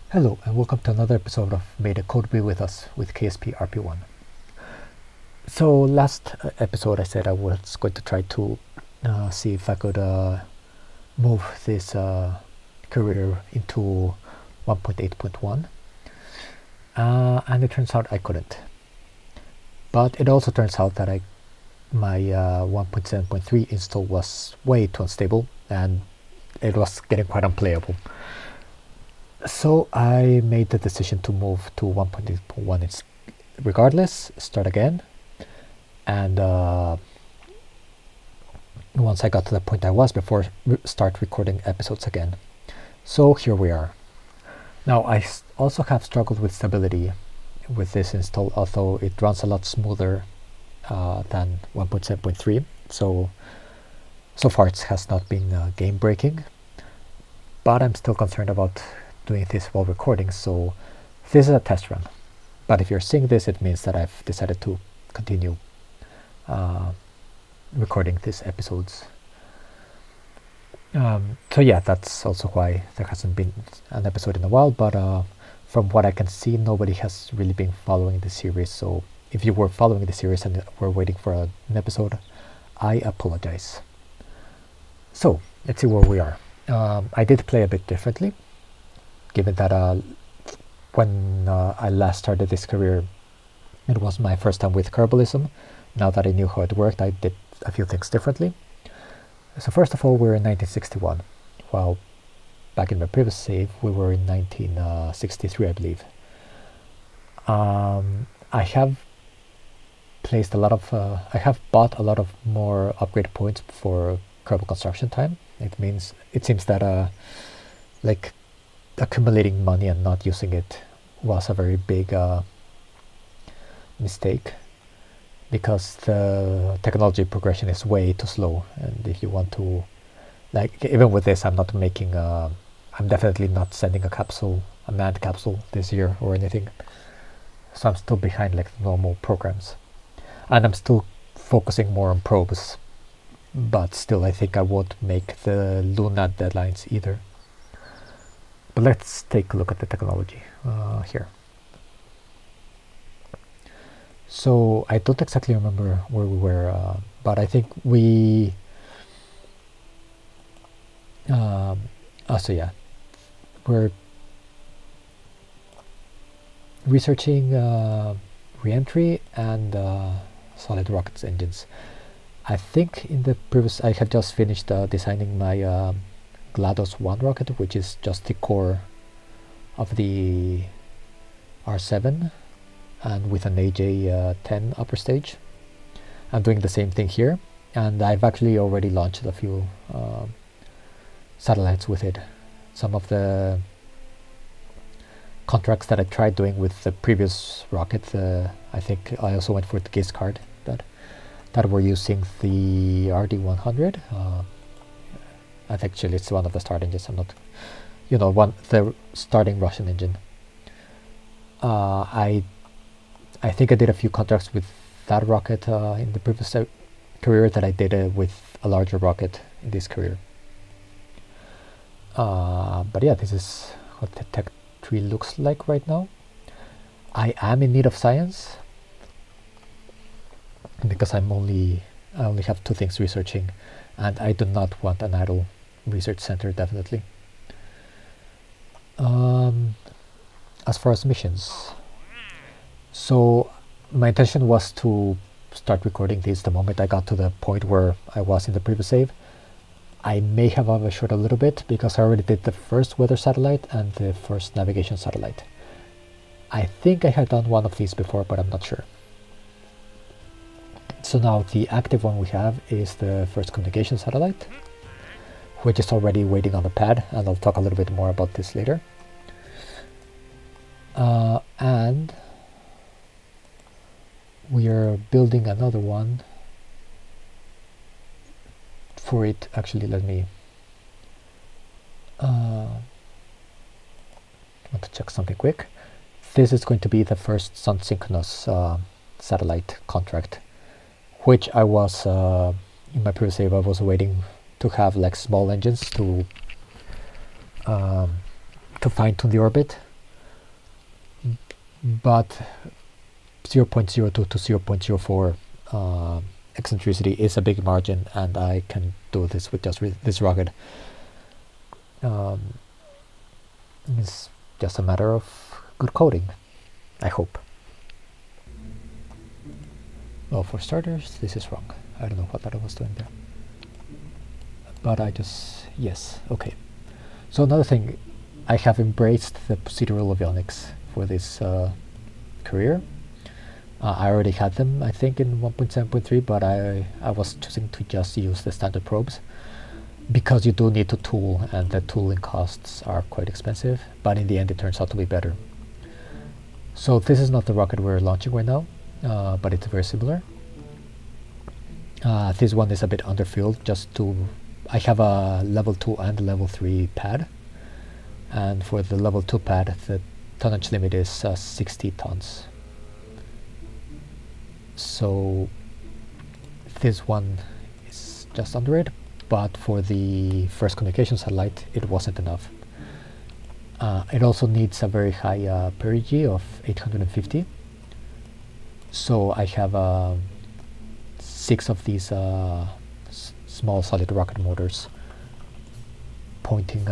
Hello and welcome to another episode of May the Code Be With Us with KSP Rp-1. So last episode I said I was going to try to see if I could move this career into 1.8.1 and it turns out I couldn't. But it also turns out that my 1.7.3 install was way too unstable and it was getting quite unplayable. So I made the decision to move to 1.8.1 regardless, start again, and once I got to the point I was before, start recording episodes again. So here we are. Now I also have struggled with stability with this install, although it runs a lot smoother than 1.7.3. So far it has not been game breaking, but I'm still concerned about doing this while recording, so this is a test run. But if you're seeing this, it means that I've decided to continue recording these episodes. So yeah, that's also why there hasn't been an episode in a while, but from what I can see, nobody has really been following the series, so if you were following the series and were waiting for an episode, I apologize. So let's see where we are. I did play a bit differently, given that when I last started this career, it was my first time with Kerbalism. Now that I knew how it worked, I did a few things differently. So first of all, we're in 1961, while back in my previous save, we were in 1963, I believe. I have placed a lot of, I have bought a lot of more upgrade points for Kerbal construction time. It seems that like accumulating money and not using it was a very big mistake, because the technology progression is way too slow, and if you want to, like, even with this, I'm not making I'm definitely not sending a manned capsule this year or anything, so I'm still behind like normal programs, and I'm still focusing more on probes, but still I think I won't make the Luna deadlines either. But let's take a look at the technology here. So I don't exactly remember where we were, but I think we so yeah, we're researching re-entry and solid rockets engines. I think in the previous I had just finished designing my GLaDOS 1 rocket, which is just the core of the R7 and with an AJ-10 upper stage. I'm doing the same thing here, and I've actually already launched a few satellites with it. Some of the contracts that I tried doing with the previous rocket, I think I also went for the GIS card that were using the RD-100. I think actually it's one of the start engines. I'm not, the starting Russian engine. I think I did a few contracts with that rocket in the previous career that I did with a larger rocket in this career. But yeah, this is what the tech tree looks like right now. I am in need of science because I only have 2 things researching, and I do not want an idle research center, definitely. As far as missions, so my intention was to start recording these the moment I got to the point where I was in the previous save. I may have overshot a little bit because I already did the first weather satellite and the first navigation satellite. I think I had done one of these before, but I'm not sure. So now the active one we have is the first communication satellite, which is already waiting on the pad, and I'll talk a little bit more about this later. And we are building another one for it. Actually, let me want to check something quick. This is going to be the first sun synchronous satellite contract, which I was in my previous save I was waiting to have like small engines to fine-tune the orbit, but 0.02 to 0.04 eccentricity is a big margin, and I can do this with just this rocket. It's just a matter of good coding, I hope. Well, for starters, this is wrong. I don't know what that I was doing there. But yes, okay. So another thing, I have embraced the procedural avionics for this career. I already had them, I think, in 1.7.3, but I was choosing to just use the standard probes because you do need to tool, and the tooling costs are quite expensive, but in the end it turns out to be better. So this is not the rocket we're launching right now, but it's very similar. This one is a bit underfilled, I have a level 2 and level 3 pad, and for the level 2 pad the tonnage limit is 60 tons. So this one is just under it, but for the first communication satellite it wasn't enough. It also needs a very high perigee of 850. So I have 6 of these small solid rocket motors pointing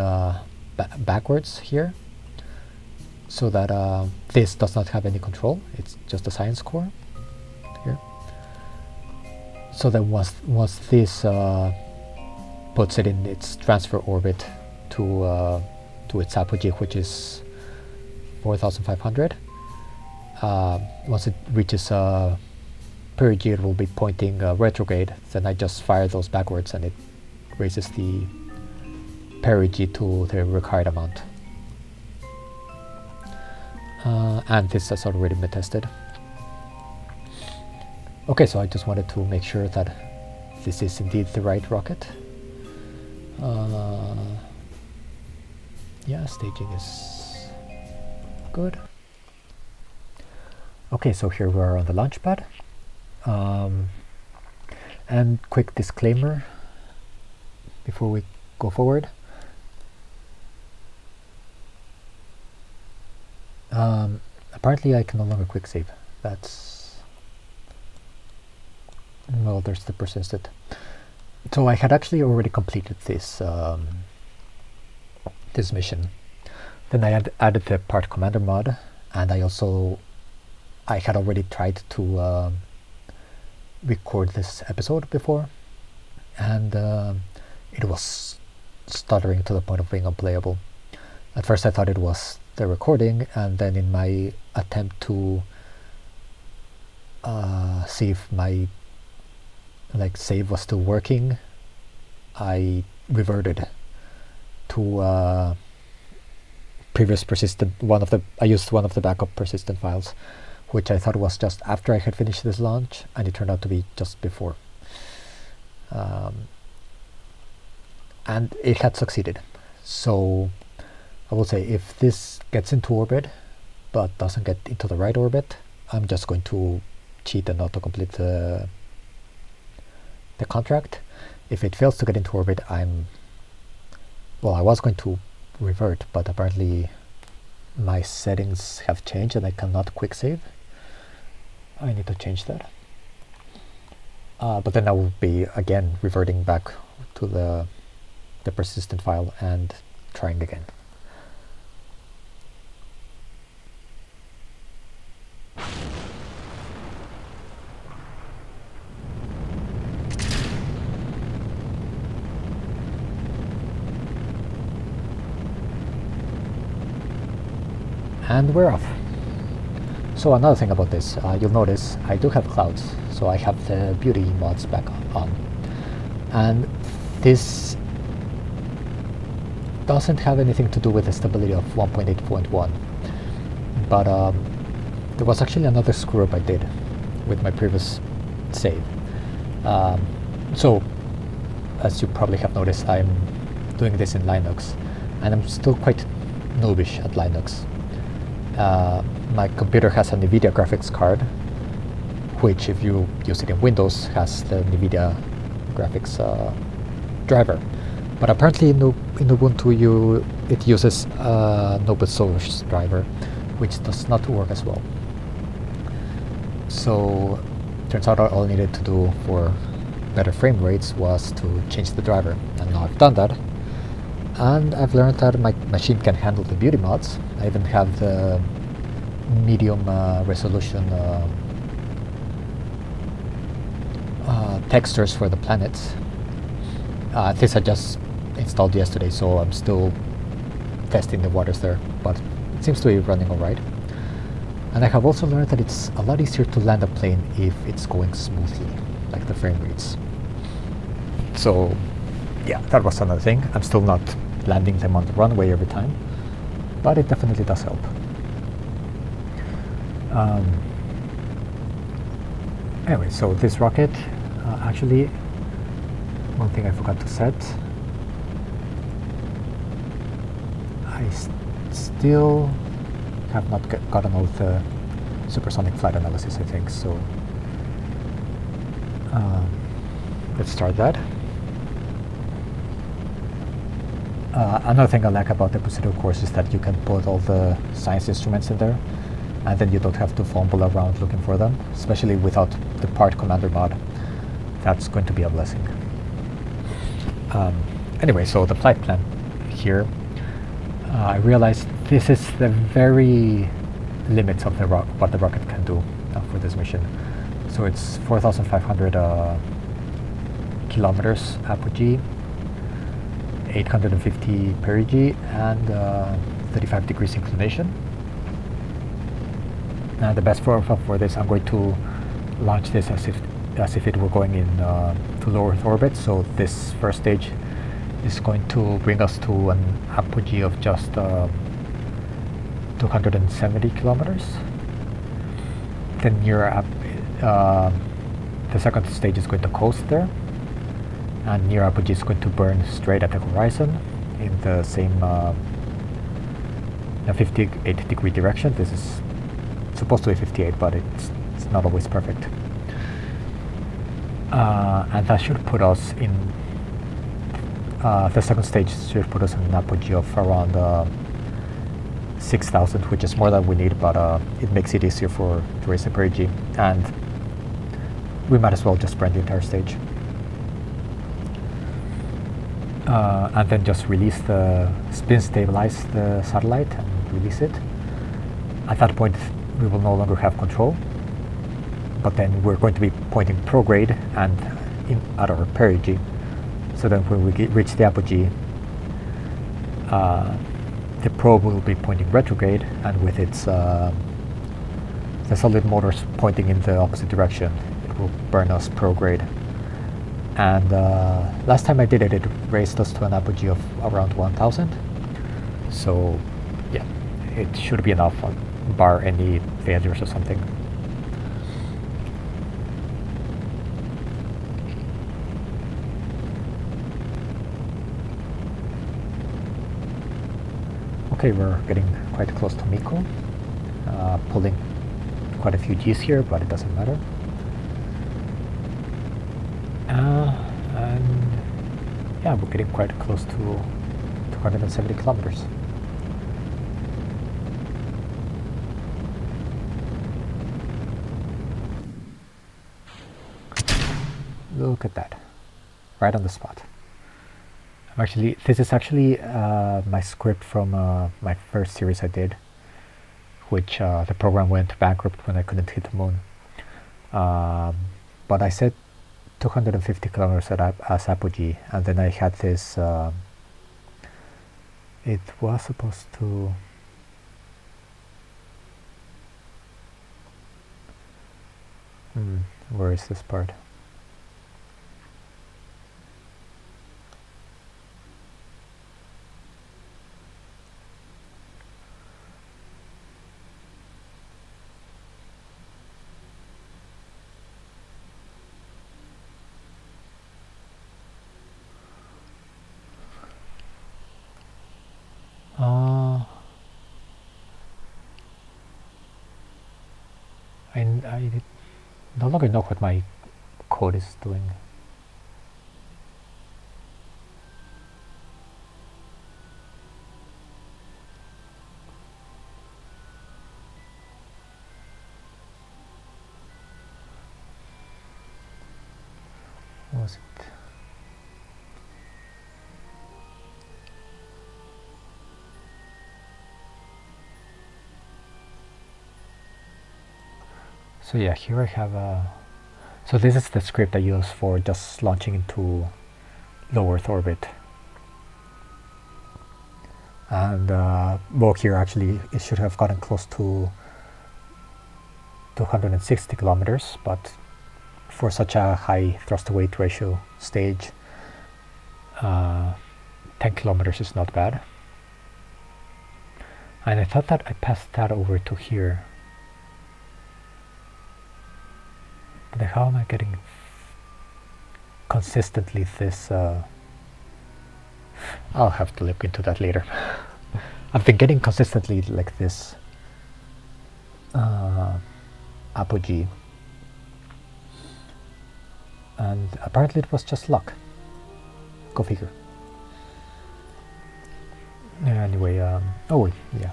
backwards here, so that this does not have any control. It's just a science core here. So that once this puts it in its transfer orbit to its apogee, which is 4,500, once it reaches perigee, it will be pointing retrograde. Then I just fire those backwards, and it raises the perigee to the required amount. And this has already been tested. Okay, so I just wanted to make sure that this is indeed the right rocket. Yeah, staging is good. Okay, so here we are on the launch pad. And quick disclaimer before we go forward. Apparently I can no longer quick save. Well, there's the persisted. So I had actually already completed this this mission. Then I had added the part commander mod, and I had already tried to record this episode before, and it was stuttering to the point of being unplayable. At first I thought it was the recording, and then in my attempt to see if my save was still working, I reverted to previous persistent I used one of the backup persistent files, which I thought was just after I had finished this launch, and it turned out to be just before. And it had succeeded. So I will say, if this gets into orbit but doesn't get into the right orbit, I'm just going to cheat and auto-complete the contract. If it fails to get into orbit, I was going to revert, but apparently my settings have changed and I cannot quick save. I need to change that. But then I will be again reverting back to the persistent file and trying again. And we're off. So another thing about this, you'll notice I do have clouds, so I have the beauty mods back on. And this doesn't have anything to do with the stability of 1.8.1, but there was actually another screw up I did with my previous save. So as you probably have noticed, I'm doing this in Linux, and I'm still quite noobish at Linux. My computer has a NVIDIA graphics card, which, if you use it in Windows, has the NVIDIA graphics driver. But apparently in Ubuntu it uses an open source driver, which does not work as well. So turns out all I needed to do for better frame rates was to change the driver, and now I've done that. And I've learned that my machine can handle the beauty mods. I even have the medium resolution textures for the planets. This I just installed yesterday, so I'm still testing the waters there, but it seems to be running alright. And I have also learned that it's a lot easier to land a plane if it's going smoothly, like the frame rates. So yeah, that was another thing. I'm still not landing them on the runway every time, but it definitely does help. Anyway, so this rocket, actually, one thing I forgot to set, I still have not gotten all the supersonic flight analysis, I think, so let's start that. Another thing I like about the Posito course is that you can put all the science instruments in there, and then you don't have to fumble around looking for them, especially without the part commander mod. That's going to be a blessing. Anyway, so the flight plan here, I realized this is the very limits of the what the rocket can do for this mission. So it's 4,500 kilometers apogee, 850 perigee, and 35 degrees inclination. The best profile for this, I'm going to launch this as if it were going in to low Earth orbit. So this first stage is going to bring us to an apogee of just 270 kilometers. Then the second stage is going to coast there, and near apogee is going to burn straight at the horizon in the same 58 degree direction. This is supposed to be 58, but it's not always perfect. And that should put us in the second stage should put us in an apogee of around 6,000, which is more than we need, but it makes it easier to raise the perigee, and we might as well just burn the entire stage. And then just release spin stabilize the satellite and release it. At that point, we will no longer have control, but then we're going to be pointing prograde and at our perigee. So then when we reach the apogee, the probe will be pointing retrograde, and with its the solid motors pointing in the opposite direction, it will burn us prograde. And last time I did it, it raised us to an apogee of around 1,000. So yeah, it should be enough, bar any failures or something. Okay, we're getting quite close to Miko, pulling quite a few Gs here, but it doesn't matter. And yeah, we're getting quite close to 270 kilometers. Look at that, right on the spot. This is actually my script from my first series I did, which the program went bankrupt when I couldn't hit the moon. But I set 250 kilometers as apogee, and then I had this, it was supposed to, where is this part? I no longer know what my code is doing. was it? So yeah, here I have a... So this is the script I use for just launching into low Earth orbit. And well, here actually it should have gotten close to 260 kilometers, but for such a high thrust to weight ratio stage, 10 kilometers is not bad. And I thought that I passed that over to here. But how am I getting consistently this? I'll have to look into that later. I've been getting consistently like this apogee, and apparently it was just luck. Go figure. Anyway, oh yeah,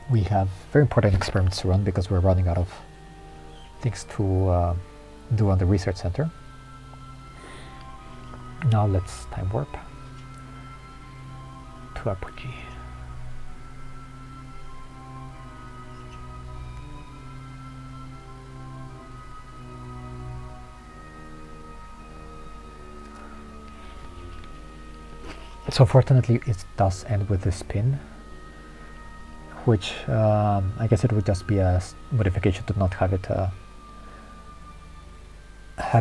we have very important experiments to run because we're running out of things to do on the research center. Now let's time warp to apogee. So fortunately it does end with a spin, which I guess it would just be a modification to not have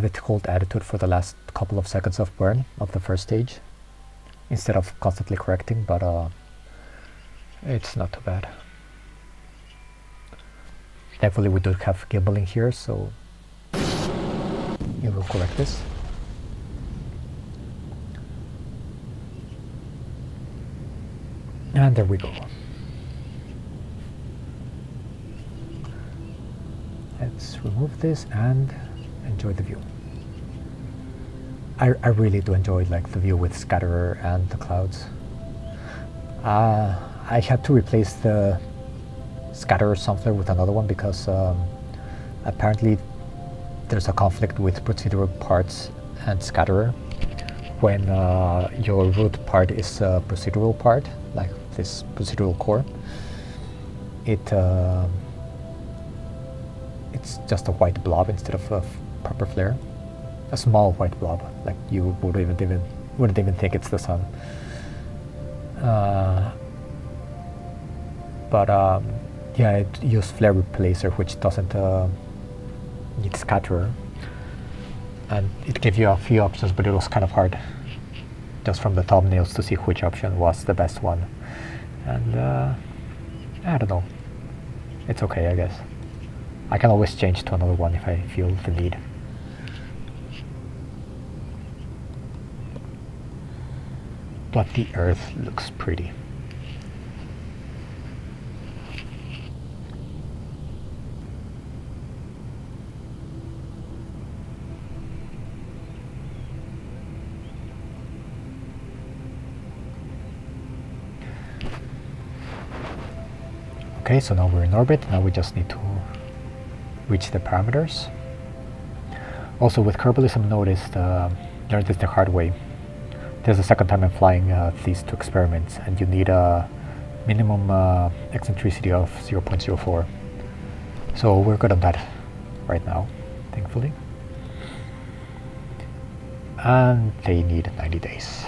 it hold attitude for the last couple of seconds of burn of the first stage instead of constantly correcting, but it's not too bad. Thankfully we do have gimbaling here, so it will correct this. And there we go. Let's remove this and enjoy the view. I really do enjoy like the view with scatterer and the clouds. I had to replace the scatterer sampler with another one because apparently there's a conflict with procedural parts and scatterer when your root part is a procedural part, like this procedural core. It's just a white blob instead of a proper flare. A small white blob, like you wouldn't even think it's the sun. Yeah, it used flare replacer, which doesn't need scatterer, and it gave you a few options, but it was kind of hard just from the thumbnails to see which option was the best one. And I don't know, it's okay, I guess. I can always change to another one if I feel the need. But the Earth looks pretty. Okay, so now we're in orbit. Now we just need to reach the parameters. Also with Kerbalism, noticed learned this the hard way. This is the second time I'm flying these two experiments, and you need a minimum eccentricity of 0.04. So we're good on that right now, thankfully. And they need 90 days.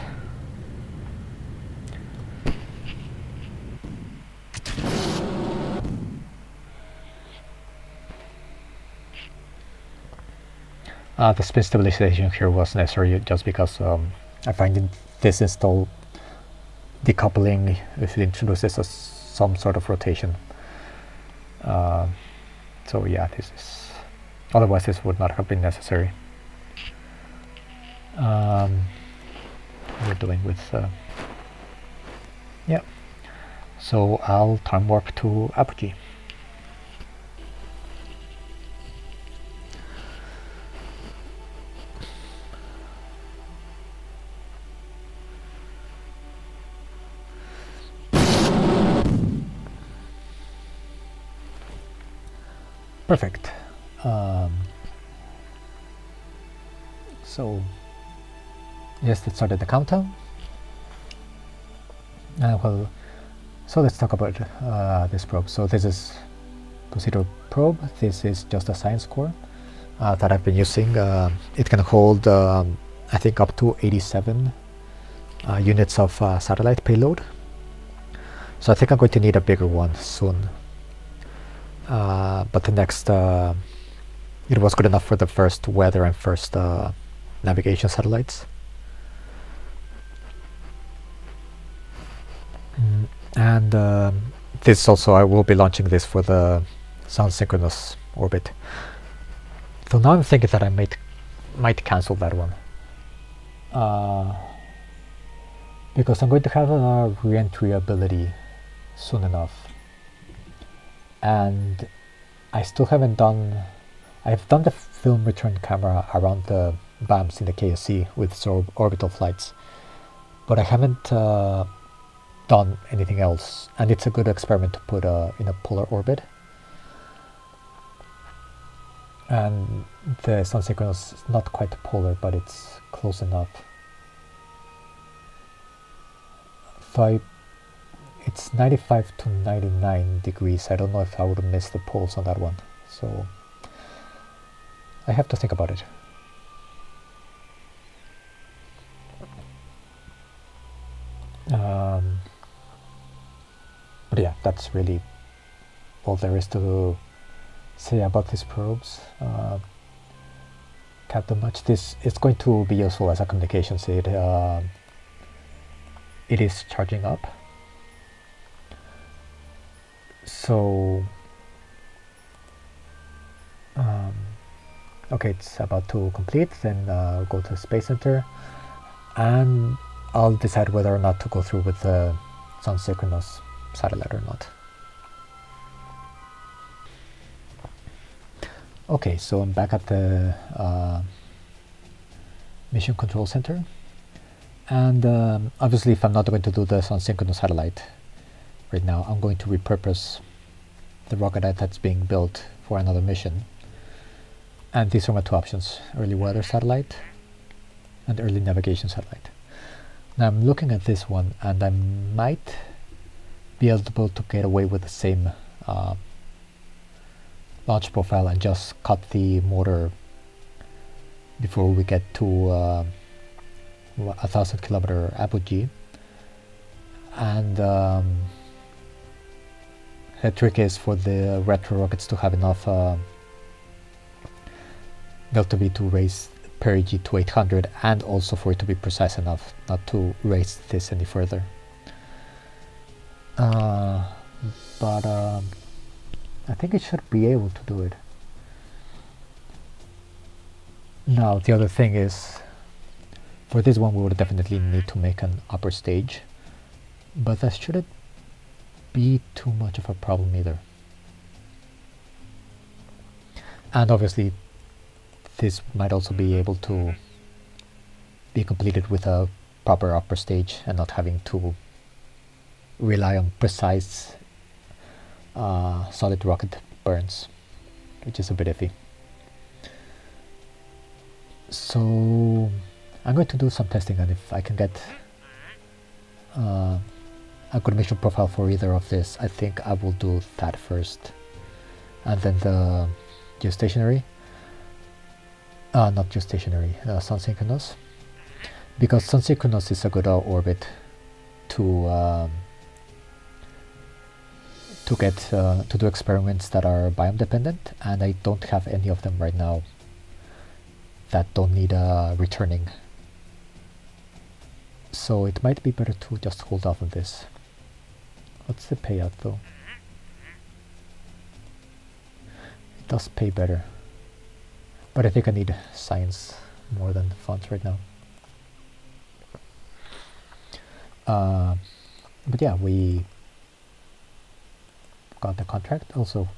The spin stabilization here was necessary just because I find this install decoupling if it introduces some sort of rotation. So yeah, this is, otherwise this would not have been necessary. We're doing with yeah. So I'll time warp to apogee. Perfect. So yes, it started the countdown. Well, so let's talk about this probe. So this is procedural probe. This is just a science core that I've been using. It can hold I think up to 87 units of satellite payload. So I think I'm going to need a bigger one soon. But the next, it was good enough for the first weather and first navigation satellites. And this also, I will be launching this for the sun synchronous orbit. So now I'm thinking that I might cancel that one. Because I'm going to have a re-entry ability soon enough. And I still haven't done... I've done the film return camera around the BAMs in the KSC with orbital flights. But I haven't done anything else. And it's a good experiment to put in a polar orbit. And the sun synchronous is not quite polar, but it's close enough. So it's 95 to 99 degrees. I don't know if I would miss the poles on that one. So I have to think about it. But yeah, that's really all there is to say about these probes. Can't do much. This is going to be useful as a communications aid. It is charging up. So okay, it's about to complete. Then go to the Space Center, and I'll decide whether or not to go through with the sun synchronous satellite or not. Okay, so I'm back at the Mission Control Center, and obviously if I'm not going to do the sun synchronous satellite right now, I'm going to repurpose the rocket that's being built for another mission. And these are my two options: early weather satellite and early navigation satellite. Now I'm looking at this one, and I might be able to get away with the same launch profile and just cut the motor before we get to 1,000 kilometer apogee. And the trick is for the retro rockets to have enough delta V to raise perigee to 800, and also for it to be precise enough not to raise this any further. But I think it should be able to do it. Now the other thing is, for this one we would definitely need to make an upper stage, but that shouldn't be too much of a problem either. And obviously this might also be able to be completed with a proper upper stage and not having to rely on precise solid rocket burns, which is a bit iffy. So I'm going to do some testing, and if I can get a good mission profile for either of this, I think I will do that first, and then the geostationary, not geostationary, sun synchronous, because sun synchronous is a good orbit to get to do experiments that are biome dependent, and I don't have any of them right now that don't need returning. So it might be better to just hold off on this. What's the payout though? It does pay better, but I think I need science more than fonts right now. But yeah, we got the contract. Also,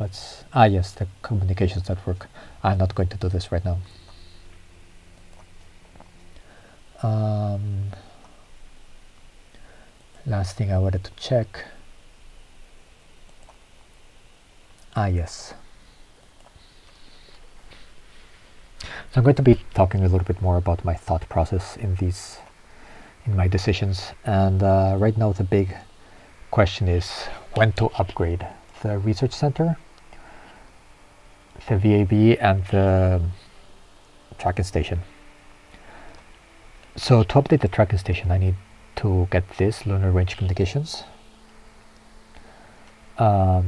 let's yes, the communications network. I'm not going to do this right now. Last thing I wanted to check. Yes. So I'm going to be talking a little bit more about my thought process in my decisions. And right now the big question is when to upgrade the research center, the VAB, and the tracking station. So to update the tracking station, I need to get this lunar range communications. But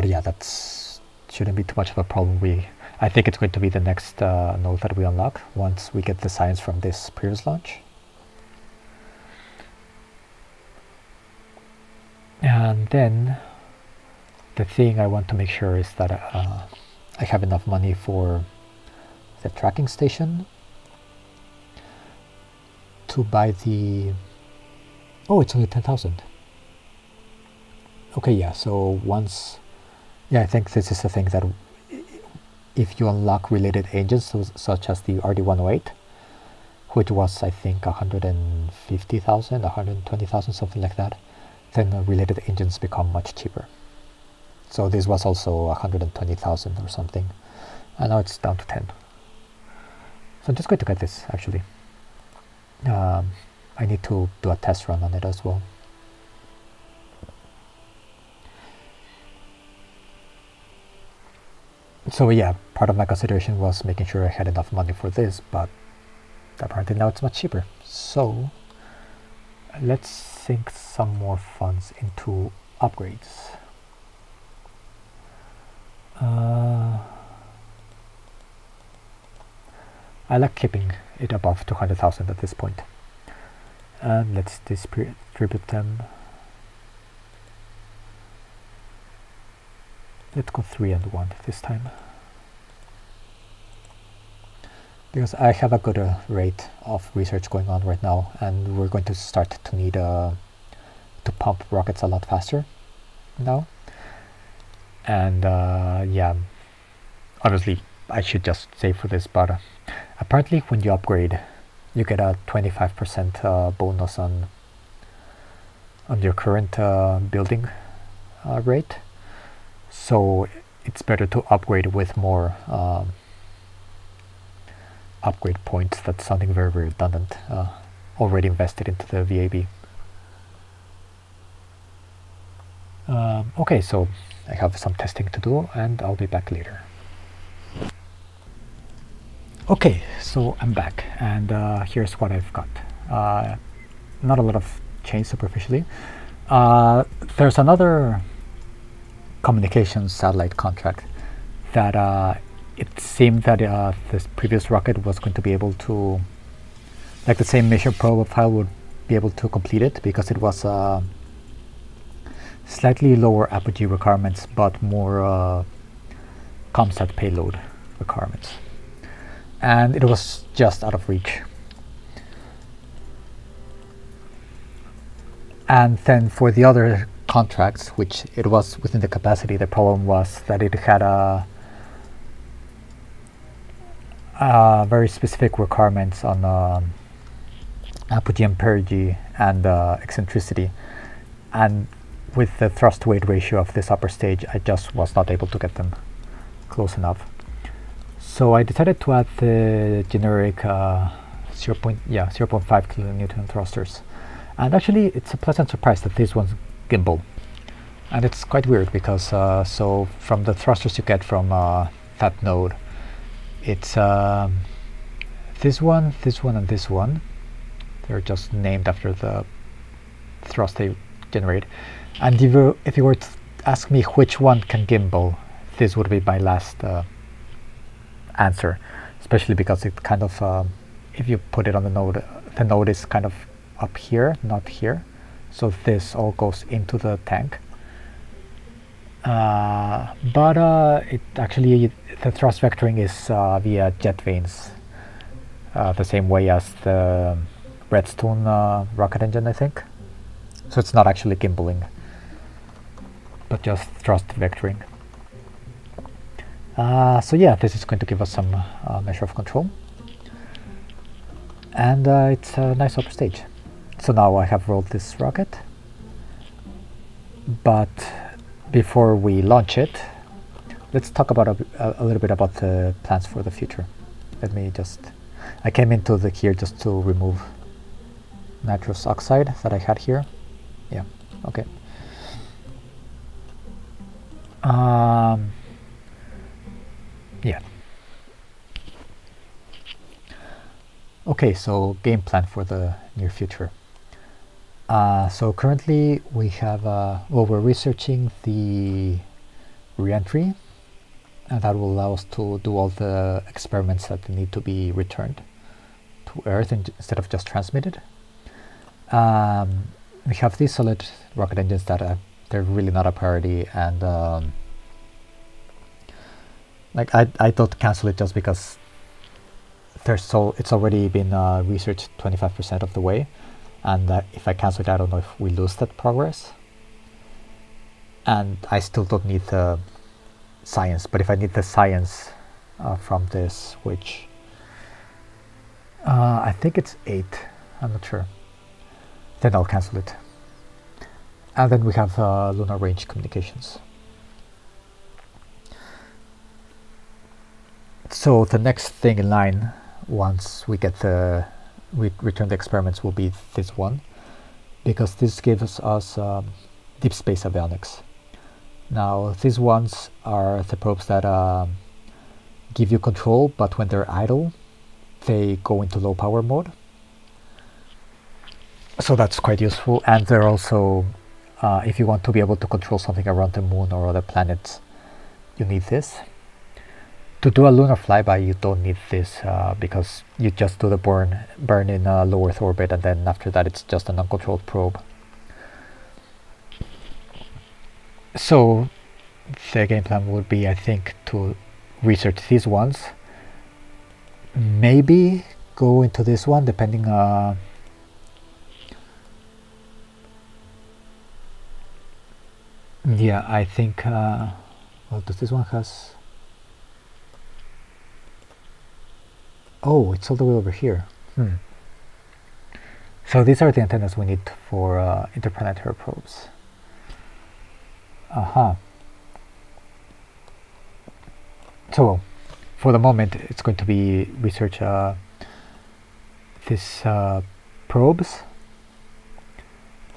yeah, that's shouldn't be too much of a problem. I think it's going to be the next node that we unlock once we get the science from this previous launch. And then the thing I want to make sure is that I have enough money for the tracking station to buy the... Oh, it's only 10,000. Okay, yeah, so once... Yeah, I think this is the thing that if you unlock related engines such as the RD-108, which was I think 150,000, 120,000, something like that, then related engines become much cheaper. So this was also 120,000 or something, and now it's down to 10. So I'm just going to get this actually. I need to do a test run on it as well. So yeah, part of my consideration was making sure I had enough money for this, but apparently now it's much cheaper. So let's sink some more funds into upgrades. I like keeping it above 200,000 at this point. And let's distribute them. Let's go 3 and 1 this time. Because I have a good rate of research going on right now, and we're going to start to need to pump rockets a lot faster now. And yeah, obviously I should just save for this, but apparently when you upgrade, you get a 25% bonus on your current building rate. So it's better to upgrade with more upgrade points. That's something very, very redundant, already invested into the VAB. Okay, so I have some testing to do and I'll be back later. Okay, so I'm back, and here's what I've got. Not a lot of change superficially. There's another communications satellite contract that it seemed that this previous rocket was going to be able to, like the same mission profile would be able to complete it, because it was slightly lower apogee requirements but more commsat payload requirements, and it was just out of reach. And then for the other contracts, which it was within the capacity, the problem was that it had a very specific requirements on apogee and perigee and eccentricity, and with the thrust weight ratio of this upper stage, I just was not able to get them close enough. So I decided to add the generic 0.5 kilonewton thrusters, and actually it's a pleasant surprise that this one's gimbal. And it's quite weird because so from the thrusters you get from that node, it's this one, and this one. They're just named after the thrust they generate. And if you were to ask me which one can gimbal, this would be my last answer, especially because it kind of, if you put it on the node is kind of up here, not here. So this all goes into the tank. But it actually, the thrust vectoring is via jet vanes, the same way as the Redstone rocket engine, I think. So it's not actually gimbaling, but just thrust vectoring. So yeah, this is going to give us some measure of control, and it's a nice upper stage. So now I have rolled this rocket, but before we launch it, let's talk about a little bit about the plans for the future. Let me just, I came into the here just to remove nitrous oxide that I had here. Yeah, okay. Yeah. Okay, so game plan for the near future. So currently we have, well, we're researching the re-entry, and that will allow us to do all the experiments that need to be returned to Earth instead of just transmitted. We have these solid rocket engines that they're really not a priority, and like I don't cancel it just because it's already been researched 25% of the way, and if I cancel it, I don't know if we lose that progress. And I still don't need the science, but if I need the science from this, which I think it's 8, I'm not sure, then I'll cancel it. And then we have lunar range communications. So the next thing in line, once we get we return the experiments, will be this one, because this gives us deep space avionics. Now these ones are the probes that give you control, but when they're idle they go into low power mode, so that's quite useful. And they're also, if you want to be able to control something around the moon or other planets, you need this. To do a lunar flyby, you don't need this because you just do the burn in low Earth orbit, and then after that it's just an uncontrolled probe. So the game plan would be, I think, to research these ones, maybe go into this one, depending yeah, I think well, does this one has, oh, it's all the way over here. So these are the antennas we need for interplanetary probes. So for the moment it's going to be research these probes,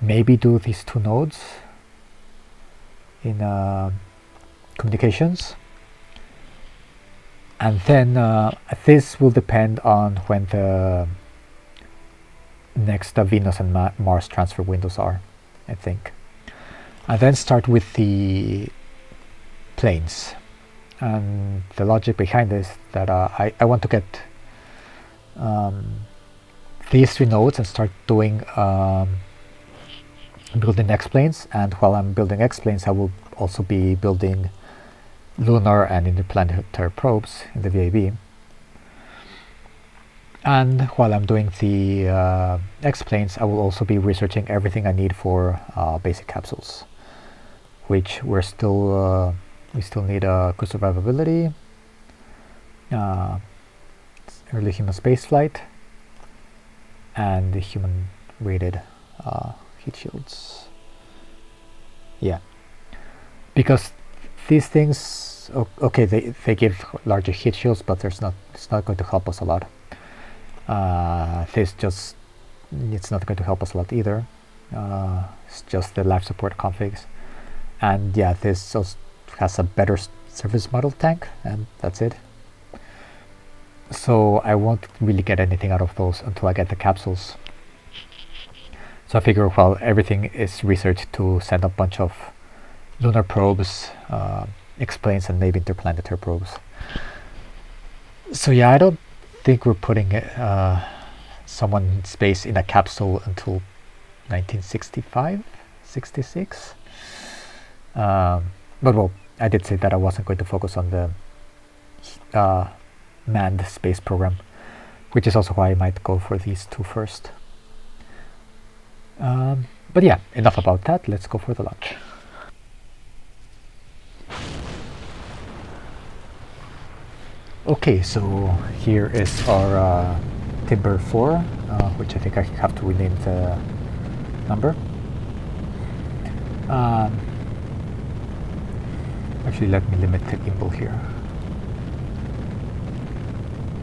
maybe do these 2 nodes in communications, and then this will depend on when the next Venus and Mars transfer windows are, I think. And then start with the planes. And the logic behind this, that I want to get these 3 nodes and start doing building X-planes, and while I'm building X-planes I will also be building lunar and interplanetary probes in the VAB. And while I'm doing the X-planes, I will also be researching everything I need for basic capsules, which we still need crew survivability, early human spaceflight, and the human rated heat shields. Yeah, because these things, okay, they give larger heat shields, but it's not going to help us a lot. It's not going to help us a lot either. It's just the life support configs, and yeah, this also has a better surface model tank, and that's it. So I won't really get anything out of those until I get the capsules. So I figure, well, everything is researched to send a bunch of lunar probes, X-planes, and maybe interplanetary probes. So yeah, I don't think we're putting someone in space in a capsule until 1965, 66. But well, I did say that I wasn't going to focus on the manned space program, which is also why I might go for these 2 first. But yeah, enough about that. Let's go for the launch. Okay, so here is our Timber 4, which I think I have to rename the number. Actually, let me limit the gimbal here.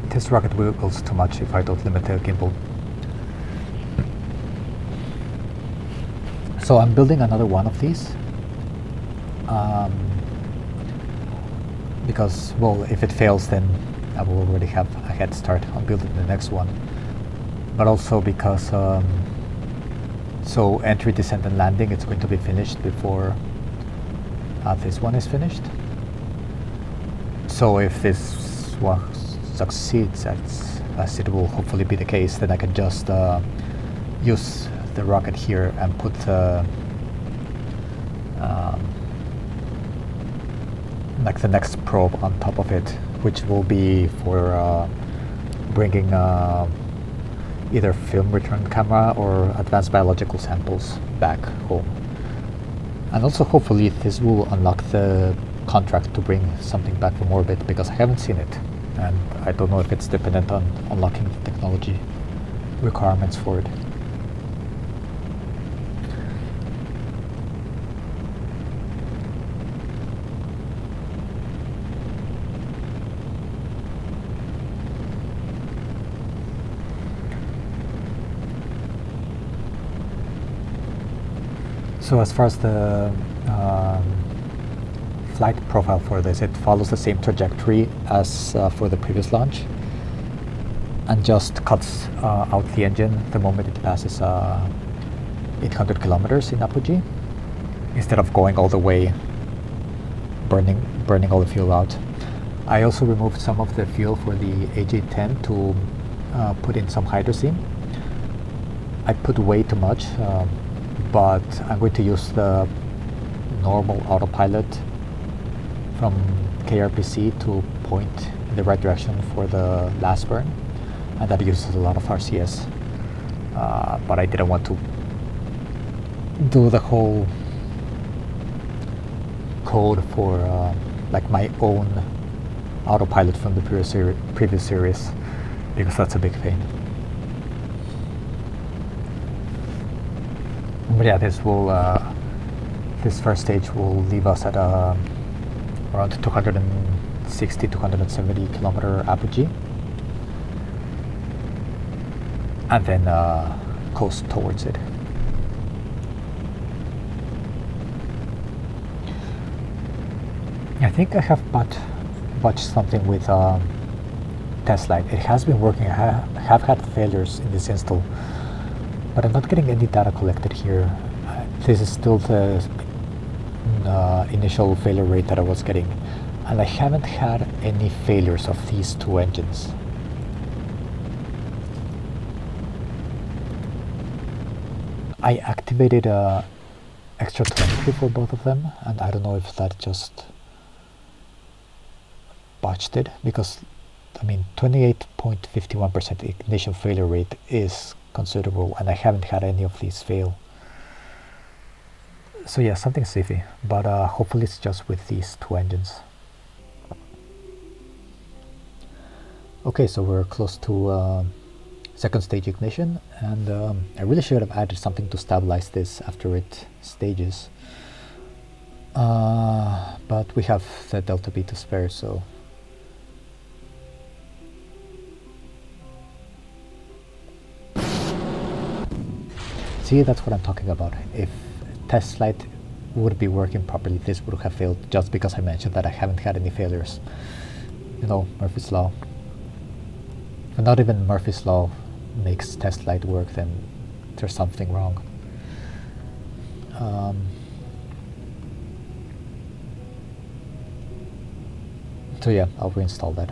This rocket wiggles too much if I don't limit the gimbal. So I'm building another one of these. Because, well, if it fails, then I will already have a head start on building the next one. But also because, so entry, descent, and landing, it's going to be finished before this one is finished. So if this one succeeds, as it will hopefully be the case, then I can just use the rocket here and put like the next probe on top of it, which will be for bringing either film return camera or advanced biological samples back home. And also hopefully this will unlock the contract to bring something back from orbit, because I haven't seen it and I don't know if it's dependent on unlocking the technology requirements for it. So as far as the flight profile for this, it follows the same trajectory as for the previous launch, and just cuts out the engine the moment it passes 800 kilometers in apogee, instead of going all the way, burning all the fuel out. I also removed some of the fuel for the AJ-10 to put in some hydrazine. I put way too much. But I'm going to use the normal autopilot from KRPC to point in the right direction for the last burn, and that uses a lot of RCS. But I didn't want to do the whole code for like my own autopilot from the previous series, because that's a big pain. But yeah, this will this first stage will leave us at around 260-270 kilometer apogee, and then coast towards it. I think I have botched something with test light. It has been working. I have had failures in this install, but I'm not getting any data collected here. This is still the initial failure rate that I was getting, and I haven't had any failures of these two engines. I activated extra telemetry for both of them, and I don't know if that just botched it, because I mean 28.51% ignition failure rate is considerable, and I haven't had any of these fail. So yeah, something's iffy, but hopefully it's just with these two engines. Okay, so we're close to second stage ignition, and I really should have added something to stabilize this after it stages. But we have the delta B to spare, so see, that's what I'm talking about. If test light would be working properly, this would have failed just because I mentioned that I haven't had any failures. You know, Murphy's Law. And not even Murphy's Law makes test light work, then there's something wrong. So yeah, I'll reinstall that.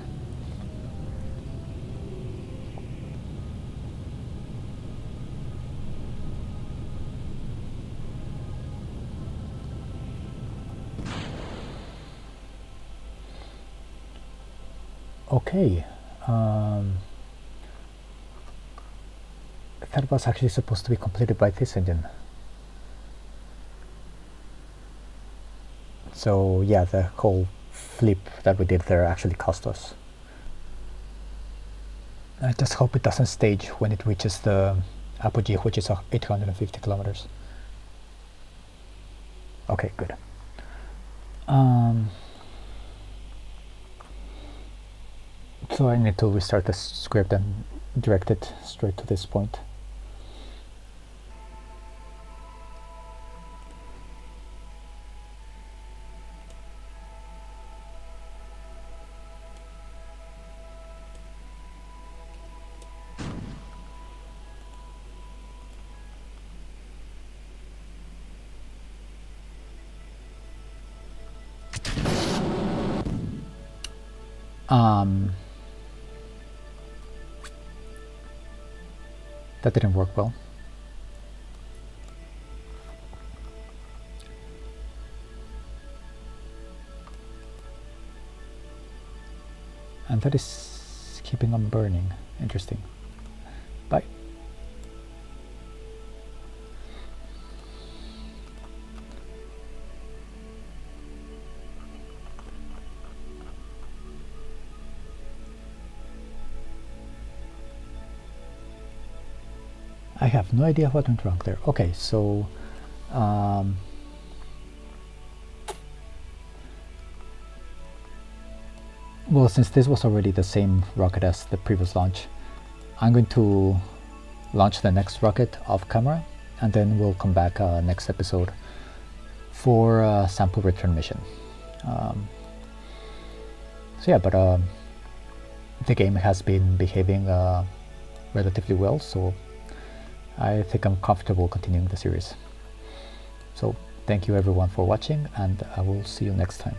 Okay, that was actually supposed to be completed by this engine. So yeah, the whole flip that we did there actually cost us. I just hope it doesn't stage when it reaches the apogee, which is 850 kilometers. Okay, good. So I need to restart the script and direct it straight to this point. That didn't work well. And that is keeping on burning. Interesting. Bye. I have no idea what went wrong there. Okay, so well, since this was already the same rocket as the previous launch, I'm going to launch the next rocket off camera, and then we'll come back next episode for a sample return mission. So yeah, but the game has been behaving relatively well, so I think I'm comfortable continuing the series. So thank you everyone for watching, and I will see you next time.